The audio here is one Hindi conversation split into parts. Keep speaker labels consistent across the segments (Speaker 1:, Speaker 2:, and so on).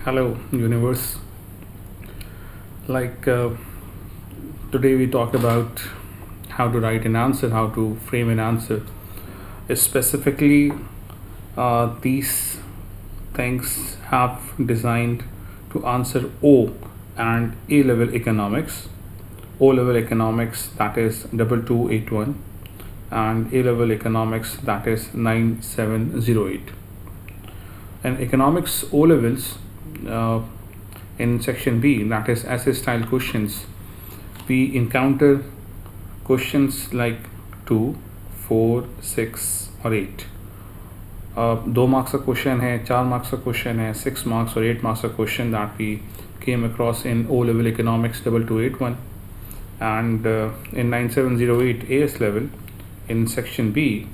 Speaker 1: Hello, universe. Like today, we talk about how to write an answer, how to frame an answer. Specifically, these things have designed to answer O and A level economics. O level economics, that is 2281, and A level economics, that is 9708. And economics O levels, uh, in section B, that is essay style questions, we encounter questions like 2, 4, 6 और 8. 2 marks का क्वेश्चन है, 4 marks का क्वेश्चन है, 6 marks और 8 marks का question that we came across in O level economics 2281, and in 9708 AS level in section B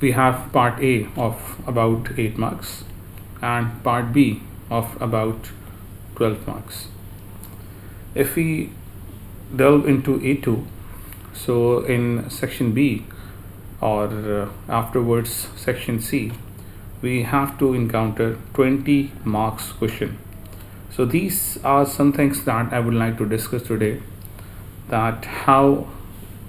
Speaker 1: we have part A of about 8 marks and part B of about 12 marks. If we delve into A2, so in section B or afterwards section C, we have to encounter 20 marks question. So these are some things that I would like to discuss today, that how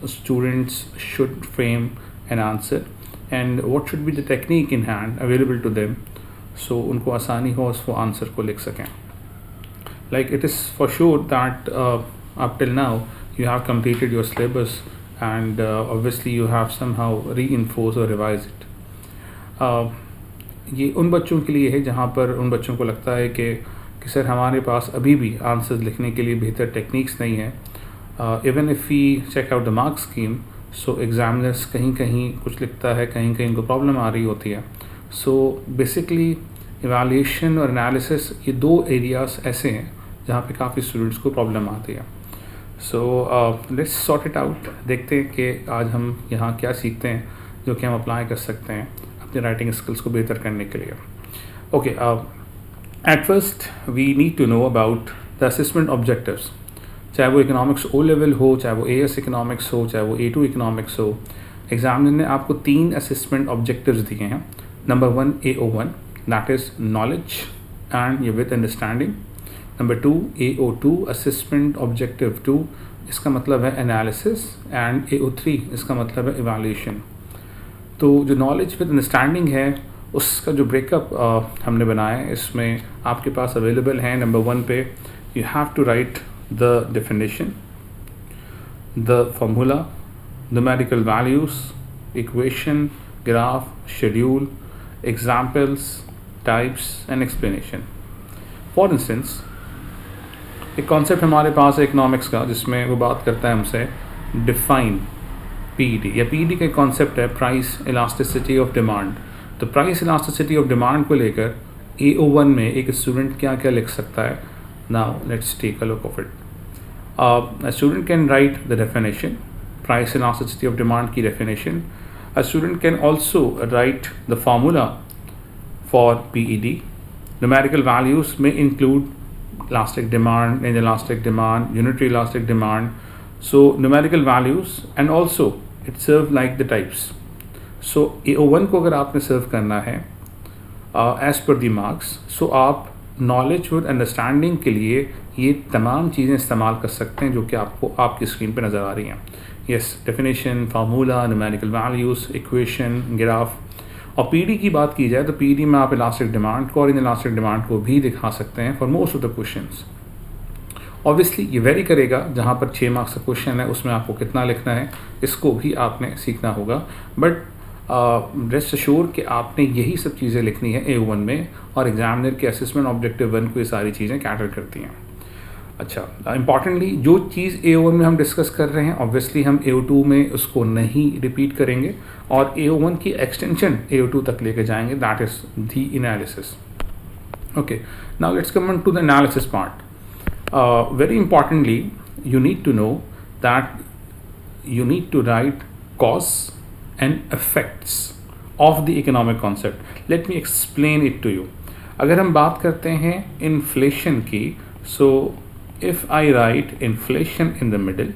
Speaker 1: students should frame an answer and what should be the technique in hand available to them, so उनको आसानी हो उस वो आंसर को लिख सकें. Like it is for sure that up till now you have completed your syllabus and obviously you have somehow reinforced or revised it. ये उन बच्चों के लिए है जहाँ पर उन बच्चों को लगता है कि सर हमारे पास अभी भी आंसर्स लिखने के लिए बेहतर टेक्निक्स नहीं है. Even if we check out the marks scheme, so examiners कहीं कहीं कुछ लिखता है, कहीं कहीं उनको प्रॉब्लम आ रही होती है. सो बेसिकली इवैल्यूएशन और एनालिसिस, ये 2 एरियाज़ ऐसे हैं जहाँ पे काफ़ी स्टूडेंट्स को प्रॉब्लम आती है. So let's sort it out. देखते हैं कि आज हम यहाँ क्या सीखते हैं जो कि हम अप्लाई कर सकते हैं अपने राइटिंग स्किल्स को बेहतर करने के लिए. Okay, at first we need to know about the assessment objectives. चाहे वो इकोनॉमिक्स ओ लेवल हो, चाहे वो एएस इकोनॉमिक्स हो, चाहे वो A2 इकोनॉमिक्स हो, एग्जामिनर ने आपको 3 असेसमेंट ऑब्जेक्टिव्स दिए हैं. Number 1 AO1, that is knowledge and your with understanding. Number 2 AO2, assessment objective 2, इसका मतलब है एनालिसिस, एंड AO3 इसका मतलब है इवैल्यूएशन. तो जो नॉलेज विद अंडरस्टैंडिंग है उसका जो ब्रेकअप हमने बनाया है, इसमें आपके पास अवेलेबल है. नंबर 1 पे you have to write the definition, the formula, numerical values, equation, graph, schedule, examples, types and explanation. For instance, एक कॉन्सेप्ट हमारे पास है इकोनॉमिक्स का जिसमें वो बात करता है हमसे डिफाइन PED, या PED का कॉन्सेप्ट है प्राइस इलास्टिसिटी ऑफ डिमांड. तो प्राइस इलास्टिसिटी ऑफ डिमांड को लेकर AO1 में एक स्टूडेंट क्या क्या लिख सकता है. Now let's take a look of it. A student can write the definition, price elasticity of demand की definition. A student can also write the formula for PED. Numerical values may include elastic demand, inelastic demand, unitary elastic demand. So numerical values, and also it serve like the types. So AO1 को अगर आपने सर्व करना है as per the marks, so आप नॉलेज विद अंडरस्टैंडिंग के लिए ये तमाम चीज़ें इस्तेमाल कर सकते हैं जो कि आपको आपकी स्क्रीन पे नज़र आ रही हैं. Yes, definition, formula, numerical values, equation, graph. और पीडी की बात की जाए तो पीडी में आप इलास्टिक डिमांड को और इन इलास्टिक डिमांड को भी दिखा सकते हैं for most of the questions. Obviously ये वेरी करेगा, जहाँ पर 6 मार्क्स का क्वेश्चन है उसमें आपको कितना लिखना है इसको भी आपने सीखना होगा. बट रेस्ट अश्योर कि आपने यही सब चीज़ें लिखनी है AO1 में, और एग्जामिनर के असेसमेंट ऑब्जेक्टिव 1 को ये सारी चीज़ें कैटर करती हैं. अच्छा, इंपॉर्टेंटली जो चीज़ AO1 में हम डिस्कस कर रहे हैं ऑब्वियसली हम AO2 में उसको नहीं रिपीट करेंगे और AO1 की एक्सटेंशन AO2 तक लेके जाएंगे, that is the analysis. Okay, now let's come to the analysis part. Very importantly you need to know that you need to write cause and effects of the economic concept. Let me explain it to you. अगर हम बात करते हैं इन्फ्लेशन की, so if I write inflation in the middle,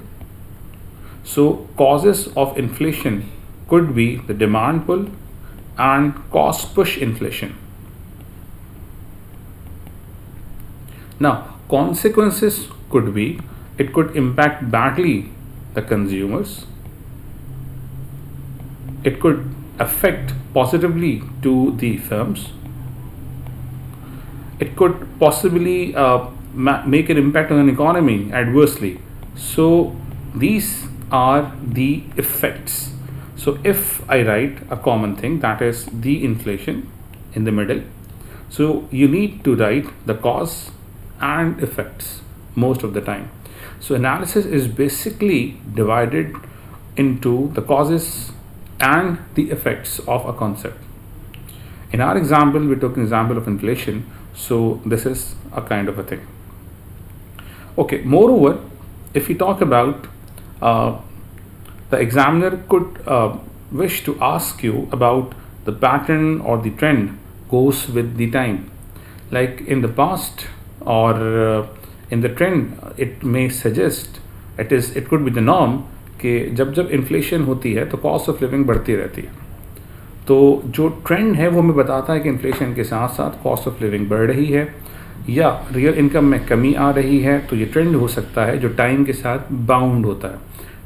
Speaker 1: so causes of inflation could be the demand pull and cost push inflation. Now, consequences could be, it could impact badly the consumers, it could affect positively to the firms, it could possibly make an impact on an economy adversely. So these are the effects. So if I write a common thing, that is the inflation in the middle, so you need to write the cause and effects most of the time. So analysis is basically divided into the causes and the effects of a concept. In our example, we took an example of inflation, so this is a kind of a thing. Okay, moreover, if we talk about the examiner could wish to ask you about the pattern or the trend goes with the time. Like in the past or in the trend, it may suggest, it could be the norm कि जब इन्फ्लेशन होती है तो कॉस्ट ऑफ लिविंग बढ़ती रहती है. तो जो ट्रेंड है वो हमें बताता है कि इन्फ्लेशन के साथ साथ कॉस्ट ऑफ लिविंग बढ़ रही है या रियल इनकम में कमी आ रही है. तो ये ट्रेंड हो सकता है जो टाइम के साथ बाउंड होता है.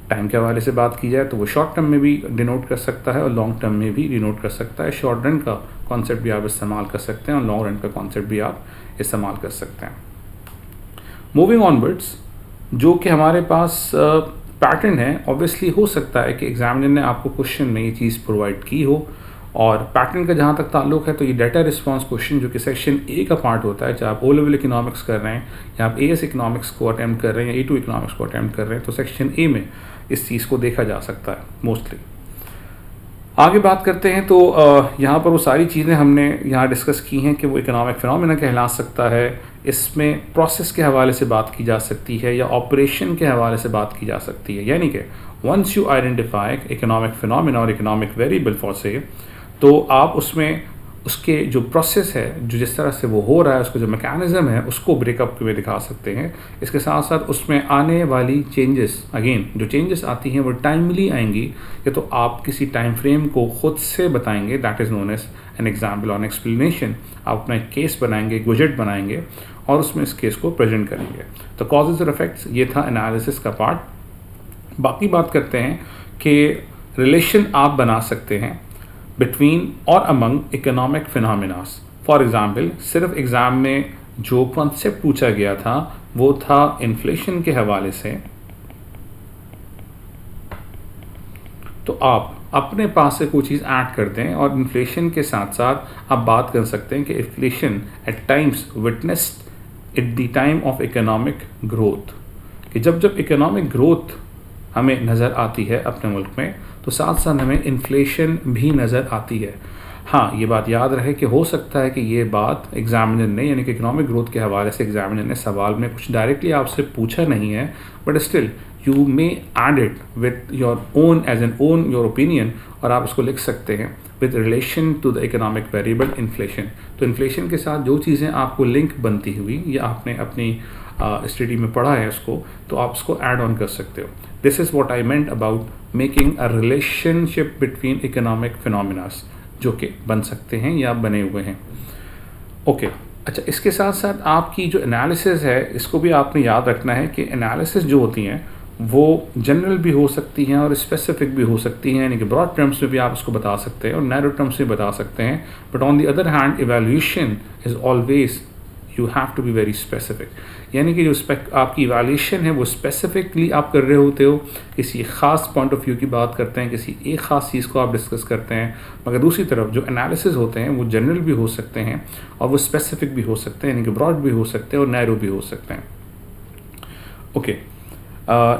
Speaker 1: टाइम के हवाले से बात की जाए तो वो शॉर्ट टर्म में भी डिनोट कर सकता है और लॉन्ग टर्म में भी डिनोट कर सकता है. शॉर्ट रन का कॉन्सेप्ट भी आप इस्तेमाल कर सकते हैं और लॉन्ग रन का कॉन्सेप्ट भी आप इस्तेमाल कर सकते हैं. मूविंग ऑनवर्ड्स, जो कि हमारे पास पैटर्न है, ऑब्वियसली हो सकता है कि एग्जामिनर ने आपको क्वेश्चन में ये चीज़ प्रोवाइड की हो. और पैटर्न का जहाँ तक ताल्लुक है तो ये डाटा रिस्पांस क्वेश्चन जो कि सेक्शन ए का पार्ट होता है, चाहे आप ओ लेवल इकोनॉमिक्स कर रहे हैं या आप एएस इकोनॉमिक्स को अटैम्प्ट कर रहे हैं या A2 इकोनॉमिक्स को अटैम्प्ट कर रहे हैं, तो सेक्शन ए में इस चीज़ को देखा जा सकता है मोस्टली. आगे बात करते हैं तो यहाँ पर वो सारी चीज़ें हमने यहाँ डिस्कस की हैं कि वो इकोनॉमिक फिनोमेना कहला सकता है. इसमें प्रोसेस के हवाले से बात की जा सकती है या ऑपरेशन के हवाले से बात की जा सकती है. यानी कि once you identify economic phenomena और इकोनॉमिक वेरिएबल फॉर से, तो आप उसमें उसके जो प्रोसेस है, जो जिस तरह से वो हो रहा है, उसका जो मैकेनिज़्म है, उसको ब्रेकअप में दिखा सकते हैं. इसके साथ साथ उसमें आने वाली चेंजेस, अगेन जो चेंजेस आती हैं वो टाइमली आएंगी या तो आप किसी टाइम फ्रेम को खुद से बताएंगे, that is known as an example on explanation. आप अपना एक केस बनाएंगे, एक विजेट बनाएंगे और उसमें इस केस को प्रेजेंट करेंगे. तो कॉजेज और इफेक्ट्स, ये था एनालिसिस का पार्ट. बाकी बात करते हैं कि रिलेशन आप बना सकते हैं बिटवीन और अमंग इकोनॉमिक फिनोमेनास. फॉर एग्जाम्पल, सिर्फ एग्ज़ाम में जो कॉन्सेप्ट पूछा गया था वो था इन्फ्लेशन के हवाले से, तो आप अपने पास से कोई चीज़ ऐड कर दें और इन्फ्लेशन के साथ साथ आप बात कर सकते हैं कि inflation eight times witnessed at the time of economic growth. कि जब इकोनॉमिक ग्रोथ हमें नज़र आती है अपने मुल्क में, तो साथ साथ हमें इन्फ्लेशन भी नज़र आती है. हाँ, ये बात याद रहे कि हो सकता है कि ये बात एग्जामिनर ने, यानी कि इकोनॉमिक ग्रोथ के हवाले से एग्जामिनर ने सवाल में कुछ डायरेक्टली आपसे पूछा नहीं है, but still you may add it with your own as an own your opinion, और आप इसको लिख सकते हैं with relation to the economic variable inflation. तो इन्फ्लेशन के साथ जो चीज़ें आपको लिंक बनती हुई या आपने अपनी स्टडी में पढ़ा है उसको, तो आप उसको ऐड ऑन कर सकते हो. This is what I meant about making a relationship between economic phenomenas, जो कि बन सकते हैं या बने हुए हैं. ओके, अच्छा, इसके साथ साथ आपकी जो एनालिसिस है, इसको भी आपने याद रखना है कि एनालिसिस जो होती हैं वो जनरल भी हो सकती हैं और स्पेसिफिक भी हो सकती हैं. यानी कि ब्रॉड टर्म्स में भी आप उसको बता सकते हैं और नैरो टर्म्स में बता सकते हैं. But on the other hand, evaluation is always you have to be very specific. यानी कि जो आपकी इवैल्यूएशन है वो स्पेसिफिकली आप कर रहे होते हो, किसी ख़ास पॉइंट ऑफ व्यू की बात करते हैं, किसी एक ख़ास चीज़ को आप डिस्कस करते हैं. मगर दूसरी तरफ जो एनालिसिस होते हैं वो जनरल भी हो सकते हैं और वो स्पेसिफिक भी हो सकते हैं, यानी कि ब्रॉड भी हो सकते हैं और नैरो भी हो सकते हैं. ओके,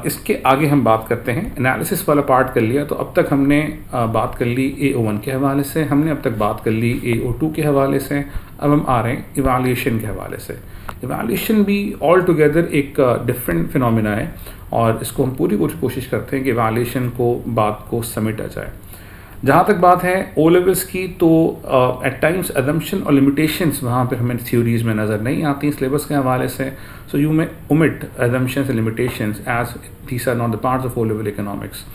Speaker 1: इसके आगे हम बात करते हैं. एनालिसिस वाला पार्ट कर लिया, तो अब तक हमने बात कर ली AO1 के हवाले से, हमने अब तक बात कर ली AO2 के हवाले से. अब हम आ रहे हैं इवैल्यूएशन के हवाले से. इवैल्यूएशन भी ऑल टुगेदर एक डिफरेंट फिनोमेना है और इसको हम पूरी कोशिश करते हैं कि इवैल्यूएशन को बात को समेटा जाए. जहाँ तक बात है ओ लेवल्स की, तो एट टाइम्स अजम्पशन और लिमिटेशंस वहाँ पे हमें थ्योरीज में नज़र नहीं आती सिलेबस के हवाले से. So you may omit assumptions and limitations as these are not the parts of O level economics.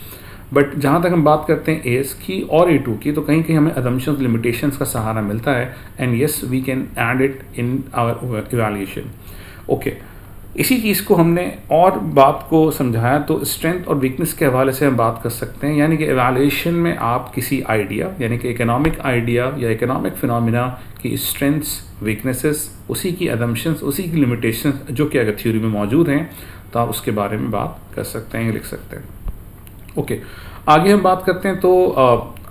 Speaker 1: बट जहाँ तक हम बात करते हैं एएस की और A2 की, तो कहीं कहीं हमें अजम्पशंस लिमिटेशंस का सहारा मिलता है. And yes, we can add it in our evaluation. Okay, इसी चीज़ को हमने और बात को समझाया तो स्ट्रेंथ और वीकनेस के हवाले से हम बात कर सकते हैं। यानी कि एवैल्यूएशन में आप किसी आइडिया यानी कि इकोनॉमिक आइडिया या इकोनॉमिक फिनोमिना की स्ट्रेंथ्स, वीकनेसेस, उसी की असम्पशंस, उसी की लिमिटेशंस जो कि अगर थ्योरी में मौजूद हैं तो आप उसके बारे में बात कर सकते हैं या लिख सकते हैं। ओके, आगे हम बात करते हैं तो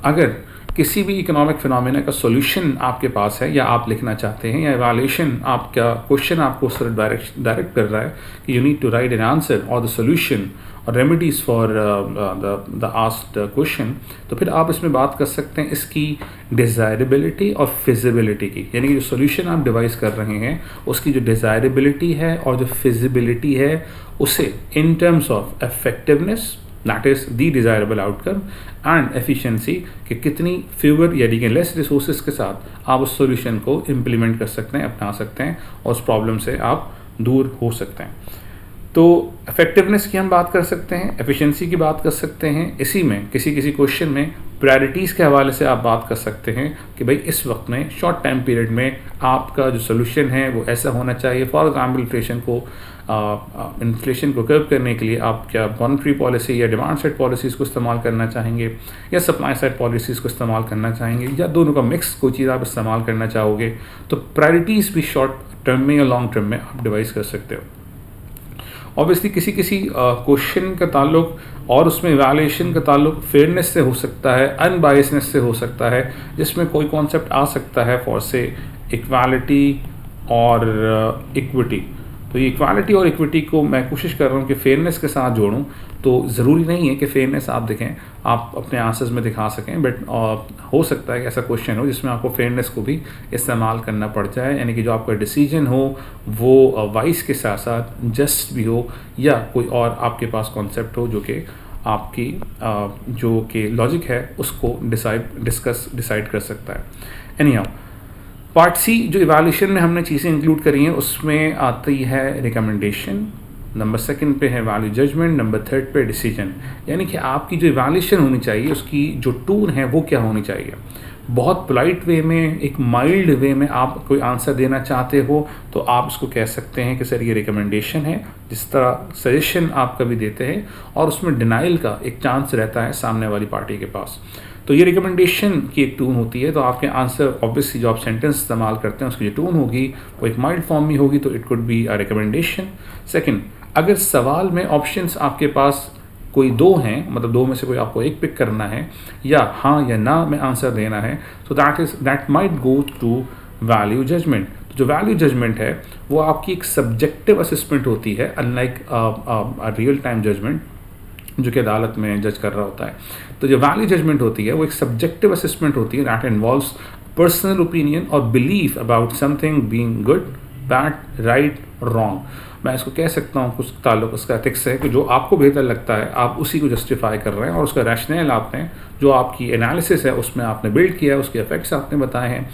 Speaker 1: अगर किसी भी इकोनॉमिक फिनोमेना का सॉल्यूशन आपके पास है या आप लिखना चाहते हैं या एवैल्यूएशन आपका क्वेश्चन आपको उस तरफ डायरेक्ट कर रहा है कि you need to write an answer और द सॉल्यूशन और remedies for the asked question, तो फिर आप इसमें बात कर सकते हैं इसकी डिज़ायरेबिलिटी और फिजिबिलिटी की। यानी कि जो सॉल्यूशन आप डिवाइस कर रहे हैं उसकी जो डिज़ायरेबिलिटी है और जो फिजिबिलिटी है उसे in terms of effectiveness, that is the desirable outcome, and efficiency कि कितनी फ्यूअर यानी कि लेस रिसोर्सेज के साथ आप उस सॉल्यूशन को इम्प्लीमेंट कर सकते हैं, अपना सकते हैं और उस प्रॉब्लम से आप दूर हो सकते हैं। तो इफेक्टिवनेस की हम बात कर सकते हैं, एफिशिएंसी की बात कर सकते हैं। इसी में किसी क्वेश्चन में प्रायोरिटीज़ के हवाले से आप बात कर सकते हैं कि भाई इस वक्त में शॉर्ट टाइम पीरियड में आपका जो सोल्यूशन है वो ऐसा होना चाहिए। फॉर एग्जाम्पल इन्फ्लेशन को कर्व करने के लिए आप क्या मॉनेटरी पॉलिसी या डिमांड साइड पॉलिसीज़ को इस्तेमाल करना चाहेंगे या सप्लाई साइड पॉलिसीज़ को इस्तेमाल करना चाहेंगे या दोनों का मिक्स कोई चीज़ आप इस्तेमाल करना चाहोगे, तो प्रायोरिटीज़ भी शॉर्ट टर्म में या लॉन्ग टर्म में आप डिवाइस कर सकते हो। ऑब्वियसली किसी क्वेश्चन का ताल्लुक और उसमें इवैल्यूएशन का ताल्लुक फेयरनेस से हो सकता है, अनबायसनेस से हो सकता है, जिसमें कोई कॉन्सेप्ट आ सकता है फॉर से इक्वालिटी और इक्विटी। तो ये इक्वालिटी और इक्विटी को मैं कोशिश कर रहा हूँ कि फेयरनेस के साथ जोड़ूँ। तो ज़रूरी नहीं है कि फेयरनेस आप दिखें, आप अपने आंसर्स में दिखा सकें, बट हो सकता है कि ऐसा क्वेश्चन हो जिसमें आपको फेयरनेस को भी इस्तेमाल करना पड़ जाए। यानी कि जो आपका डिसीजन हो वो वाइस के साथ साथ जस्ट भी हो या कोई और आपके पास कॉन्सेप्ट हो जो कि आपकी जो कि लॉजिक है उसको डिसाइड कर सकता है। एनीहाउ, पार्ट सी जो इवैल्यूएशन में हमने चीज़ें इंक्लूड करी हैं उसमें आती है रिकमेंडेशन, नंबर सेकंड पे है वैल्यू जजमेंट, नंबर थर्ड पे डिसीजन। यानी कि आपकी जो इवैल्यूएशन होनी चाहिए उसकी जो टून है वो क्या होनी चाहिए। बहुत पोलाइट वे में, एक माइल्ड वे में आप कोई आंसर देना चाहते हो तो आप उसको कह सकते हैं कि सर ये रिकमेंडेशन है, जिस तरह सजेशन आप कभी देते हैं और उसमें डिनाइल का एक चांस रहता है सामने वाली पार्टी के पास। तो ये रिकमेंडेशन की एक टून होती है। तो आपके आंसर ऑब्वियसली जो आप सेंटेंस इस्तेमाल करते हैं उसकी जो टून होगी वो एक माइल्ड फॉर्म में होगी, तो it could be a recommendation. Second, अगर सवाल में ऑप्शंस आपके पास कोई दो हैं, मतलब दो में से कोई आपको एक पिक करना है या हाँ या ना में आंसर देना है, तो that might go to value judgement. तो जो वैल्यू जजमेंट है वो आपकी एक सब्जेक्टिव असेसमेंट होती है, अनलाइक रियल टाइम जजमेंट जो कि अदालत में जज कर रहा होता है। तो जो वैल्यू जजमेंट होती है वो एक सब्जेक्टिव असेसमेंट होती है, दैट इन्वॉल्व्स पर्सनल ओपिनियन और belief about something being good, bad, right, wrong. मैं इसको कह सकता हूँ कुछ ताल्लुक उसका एथिक्स है कि जो आपको बेहतर लगता है आप उसी को जस्टिफाई कर रहे हैं और उसका रैशनल आपने जो आपकी एनालिसिस है उसमें आपने बिल्ड किया है, उसके इफेक्ट्स आपने बताए हैं।